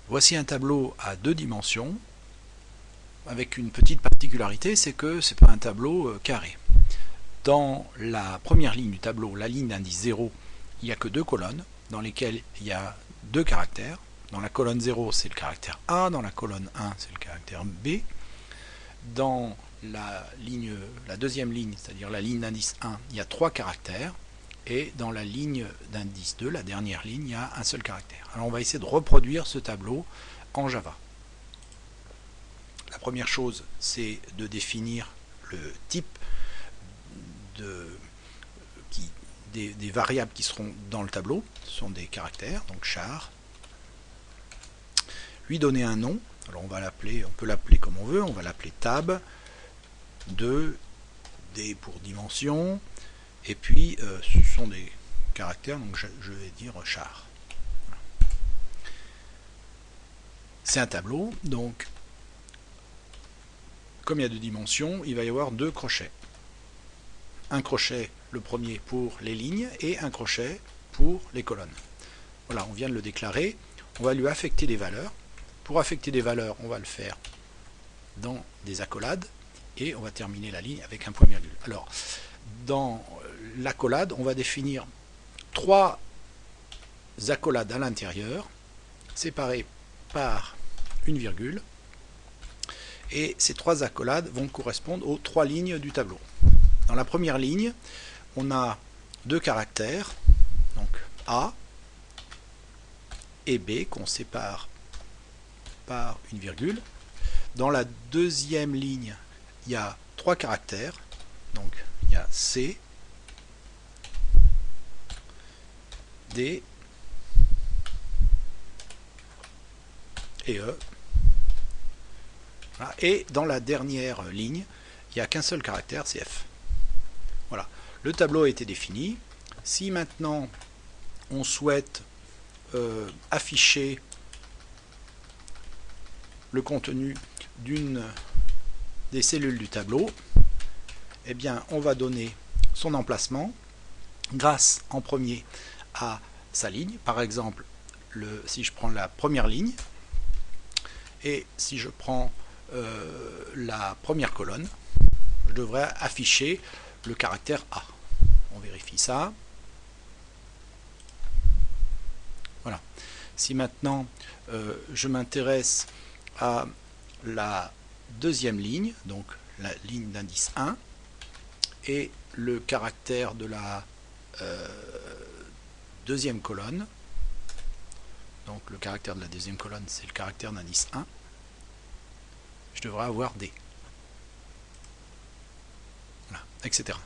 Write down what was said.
Voici un tableau à 2 dimensions, avec une petite particularité, c'est que ce n'est pas un tableau carré. Dans la première ligne du tableau, la ligne d'indice 0, il n'y a que 2 colonnes, dans lesquelles il y a 2 caractères. Dans la colonne 0, c'est le caractère A, dans la colonne 1, c'est le caractère B. Dans la deuxième ligne, c'est-à-dire la ligne d'indice 1, il y a 3 caractères. Et dans la ligne d'indice 2, la dernière ligne, il y a un seul caractère. Alors on va essayer de reproduire ce tableau en Java. La première chose, c'est de définir le type des variables qui seront dans le tableau. Ce sont des caractères, donc char. Lui donner un nom. Alors on peut l'appeler comme on veut. On va l'appeler tab. 2, D pour dimension. Et puis ce sont des caractères, donc je vais dire char. C'est un tableau, donc comme il y a 2 dimensions, il va y avoir 2 crochets. Un crochet, le premier pour les lignes, et un crochet pour les colonnes. Voilà, on vient de le déclarer. On va lui affecter des valeurs. Pour affecter des valeurs, on va le faire dans des accolades, et on va terminer la ligne avec un point virgule. Alors, dans l'accolade, on va définir 3 accolades à l'intérieur, séparées par une virgule, et ces 3 accolades vont correspondre aux 3 lignes du tableau. Dans la première ligne, on a 2 caractères, donc A et B, qu'on sépare par une virgule. Dans la deuxième ligne, il y a 3 caractères, donc il y a C, D et E. Voilà. Et dans la dernière ligne, il n'y a qu'un seul caractère, c'est F. Voilà. Le tableau a été défini. Si maintenant on souhaite afficher le contenu d'une des cellules du tableau, eh bien on va donner son emplacement grâce en premier à sa ligne. Par exemple, si je prends la première ligne et si je prends la première colonne, je devrais afficher le caractère A. On vérifie ça. Voilà. Si maintenant je m'intéresse à la deuxième ligne, donc la ligne d'indice 1, et le caractère de la deuxième colonne, donc le caractère de la deuxième colonne, c'est le caractère d'indice 1, je devrais avoir D. Voilà, etc.